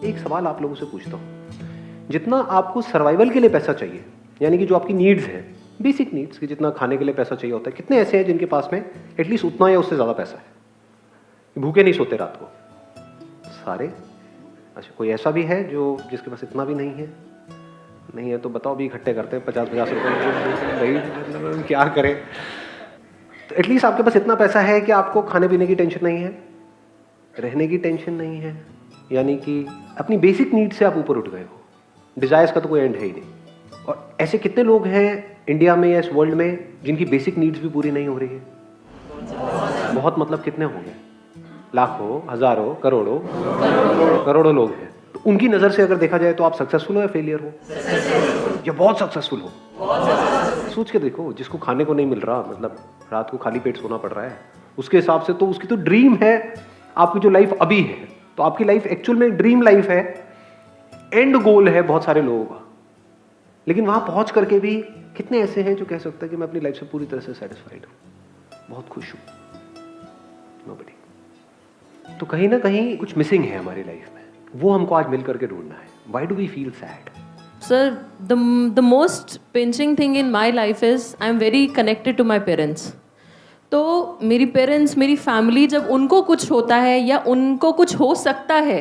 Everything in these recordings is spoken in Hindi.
एक सवाल आप लोगों से पूछता हूँ, जितना आपको सर्वाइवल के लिए पैसा चाहिए, यानी कि जो आपकी नीड्स हैं, बेसिक नीड्स कि जितना खाने के लिए पैसा चाहिए होता है, कितने ऐसे हैं जिनके पास में एटलीस्ट उतना या उससे ज़्यादा पैसा है, भूखे नहीं सोते रात को? सारे? अच्छा, कोई ऐसा भी है जो जिसके पास इतना भी नहीं है? नहीं है तो बताओ, भी इकट्ठे करते हैं 50-50 रुपये, भाई क्या करें। तो एटलीस्ट आपके पास इतना पैसा है कि आपको खाने पीने की टेंशन नहीं है, रहने की टेंशन नहीं है, यानी कि अपनी बेसिक नीड से आप ऊपर उठ गए हो। डिजायर्स का तो कोई एंड है ही नहीं। और ऐसे कितने लोग हैं इंडिया में या इस वर्ल्ड में जिनकी बेसिक नीड्स भी पूरी नहीं हो रही है? बहुत, मतलब कितने होंगे? लाखों, हजारों, करोड़ों, करोड़ों लोग हैं। तो उनकी नजर से अगर देखा जाए तो आप सक्सेसफुल हो या फेलियर हो? या बहुत सक्सेसफुल हो? सोच के देखो, जिसको खाने को नहीं मिल रहा, मतलब रात को खाली पेट सोना पड़ रहा है, उसके हिसाब से तो उसकी तो ड्रीम है आपकी जो लाइफ अभी है। तो आपकी लाइफ एक्चुअल में ड्रीम लाइफ है, एंड गोल है बहुत सारे लोगों का। लेकिन वहां पहुंच करके भी कितने ऐसे हैं जो कह सकते हैं कि मैं अपनी लाइफ से पूरी तरह से सेटिस्फाइड हूं, बहुत खुश हूं? नोबडी। तो कहीं ना कहीं कुछ मिसिंग है हमारी लाइफ में, वो हमको आज मिल करके ढूंढना है। Why do we feel sad? Sir, the most pinching thing in my life is I'm very connected to my parents. तो मेरी पेरेंट्स, मेरी फैमिली, जब उनको कुछ होता है या उनको कुछ हो सकता है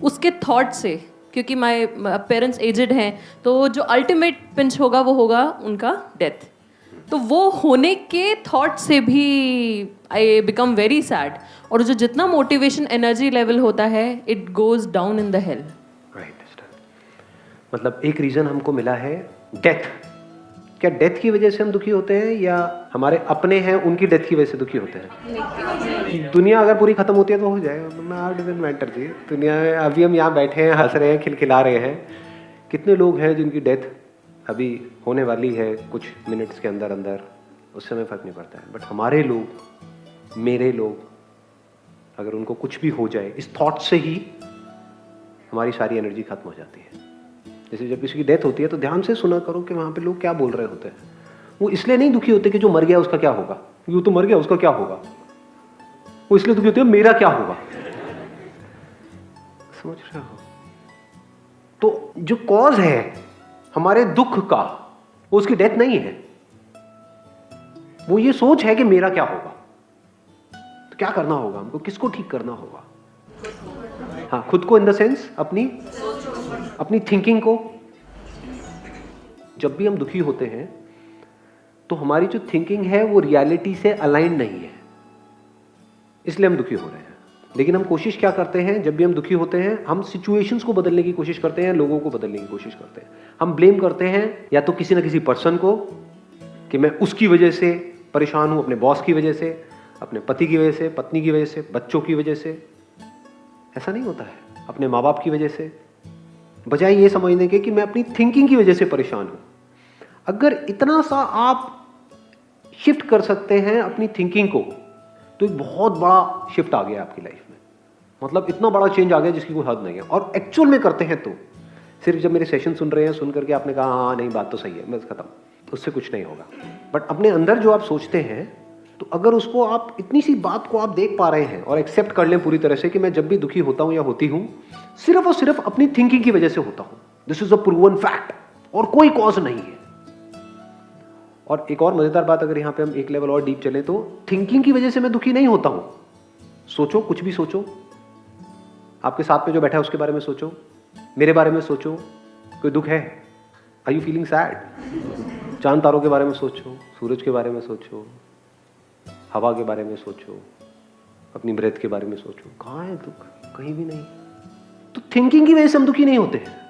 उसके थॉट से, क्योंकि माय पेरेंट्स एजड हैं, तो जो अल्टीमेट पिंच होगा वो होगा उनका डेथ। तो वो होने के थॉट से भी आई बिकम वेरी सैड। और जो जितना मोटिवेशन एनर्जी लेवल होता है, it goes down in the hell. मतलब एक रीजन हमको मिला है डेथ। क्या डेथ की वजह से हम दुखी होते हैं या हमारे अपने हैं उनकी डेथ की वजह से दुखी होते हैं? दुनिया अगर पूरी खत्म होती है तो हो जाए, मैटर जी। दुनिया में अभी हम यहाँ बैठे हैं, हंस रहे हैं, खिलखिला रहे हैं। कितने लोग हैं जिनकी डेथ अभी होने वाली है कुछ मिनट्स के अंदर अंदर, उस समय फर्क नहीं पड़ता है। बट हमारे लोग, मेरे लोग, अगर उनको कुछ भी हो जाए, इस थॉट से ही हमारी सारी एनर्जी खत्म हो जाती है। जैसे जब किसी की डेथ होती है तो ध्यान से सुना करो कि वहाँ पे लोग क्या बोल रहे होते हैं। वो इसलिए नहीं दुखी होते कि जो मर गया उसका क्या होगा, वो तो मर गया उसका क्या होगा। वो इसलिए दुखी होते हैं मेरा क्या होगा। समझ रहे हो? तो जो कॉज है हमारे दुख का, वो उसकी डेथ नहीं है, वो ये सोच है कि मेरा क्या होगा। तो क्या करना होगा हमको, किसको ठीक करना होगा? हाँ, खुद को, इन द सेंस अपनी थिंकिंग को। जब भी हम दुखी होते हैं तो हमारी जो थिंकिंग है वो रियलिटी से अलाइन नहीं है, इसलिए हम दुखी हो रहे हैं। लेकिन हम कोशिश क्या करते हैं, जब भी हम दुखी होते हैं हम सिचुएशंस को बदलने की कोशिश करते हैं, लोगों को बदलने की कोशिश करते हैं। हम ब्लेम करते हैं या तो किसी ना किसी पर्सन को कि मैं उसकी वजह से परेशान हूं, अपने बॉस की वजह से, अपने पति की वजह से, पत्नी की वजह से, बच्चों की वजह से। ऐसा नहीं होता है, अपने माँ बाप की वजह से, बजाय ये समझने के कि मैं अपनी थिंकिंग की वजह से परेशान हूं। अगर इतना सा आप शिफ्ट कर सकते हैं अपनी थिंकिंग को, तो एक बहुत बड़ा शिफ्ट आ गया आपकी लाइफ में। मतलब इतना बड़ा चेंज आ गया जिसकी कोई हद नहीं है। और एक्चुअल में करते हैं तो सिर्फ जब मेरे सेशन सुन रहे हैं, सुन करके आपने कहा हाँ नहीं बात तो सही है, बस खत्म, उससे कुछ नहीं होगा। बट अपने अंदर जो आप सोचते हैं, तो अगर उसको आप, इतनी सी बात को आप देख पा रहे हैं और एक्सेप्ट कर लें पूरी तरह से कि मैं जब भी दुखी होता हूं या होती हूं सिर्फ और सिर्फ अपनी थिंकिंग की वजह से होता हूं, this is a proven fact, और कोई कॉज नहीं है। और एक और मजेदार बात, अगर यहां पे हम एक लेवल और डीप चले, तो थिंकिंग की वजह से मैं दुखी नहीं होता हूं। सोचो, कुछ भी सोचो, आपके साथ में जो बैठा है उसके बारे में सोचो, मेरे बारे में सोचो, कोई दुख है? Are you feeling sad? चांद तारों के बारे में सोचो, सूरज के बारे में सोचो, हवा के बारे में सोचो, अपनी ब्रेथ के बारे में सोचो, कहाँ है दुख? कहीं भी नहीं। तो थिंकिंग की वजह से हम दुखी नहीं होते हैं।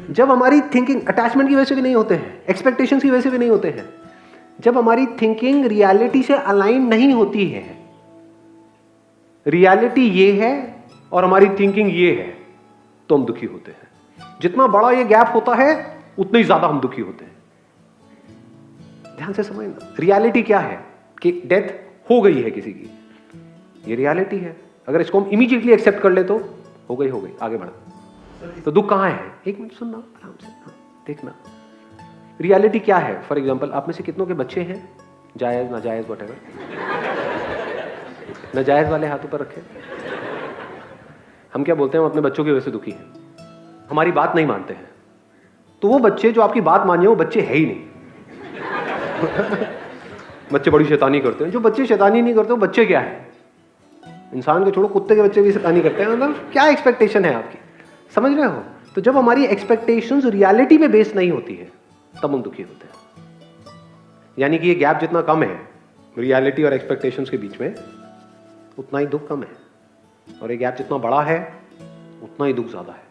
जब हमारी थिंकिंग, अटैचमेंट की वजह से भी नहीं होते हैं, एक्सपेक्टेशंस की वजह से भी नहीं होते हैं, जब हमारी थिंकिंग रियलिटी से अलाइन नहीं होती है, रियलिटी ये है और हमारी थिंकिंग ये है, तो हम दुखी होते हैं। जितना बड़ा ये गैप होता है उतना ही ज्यादा हम दुखी होते हैं। ध्यान से समझना, रियलिटी क्या है कि डेथ हो गई है किसी की, ये रियलिटी है। अगर इसको हम इमीडिएटली एक्सेप्ट कर ले तो हो गई, आगे बढ़। तो दुख कहां है? एक मिनट सुनना आराम से, देखना रियलिटी क्या है। फॉर एग्जांपल, आप में से कितनों के बच्चे हैं, जायज नाजायज व्हाटएवर? नाजायज वाले हाथों पर रखें। हम क्या बोलते हैं, हम अपने बच्चों की वजह से दुखी हैं, हमारी बात नहीं मानते हैं। तो वो बच्चे जो आपकी बात मानिए वो बच्चे है ही नहीं। बच्चे बड़ी शैतानी करते हैं। जो बच्चे शैतानी नहीं करते वो बच्चे क्या है? इंसान को छोड़ो, कुत्ते के बच्चे भी शैतानी करते हैं। मतलब क्या एक्सपेक्टेशन है आपकी, समझ रहे हो? तो जब हमारी एक्सपेक्टेशंस रियलिटी में बेस नहीं होती है तब हम दुखी होते हैं। यानी कि ये गैप जितना कम है रियलिटी और एक्सपेक्टेशंस के बीच में, उतना ही दुख कम है, और ये गैप जितना बड़ा है उतना ही दुख ज्यादा है।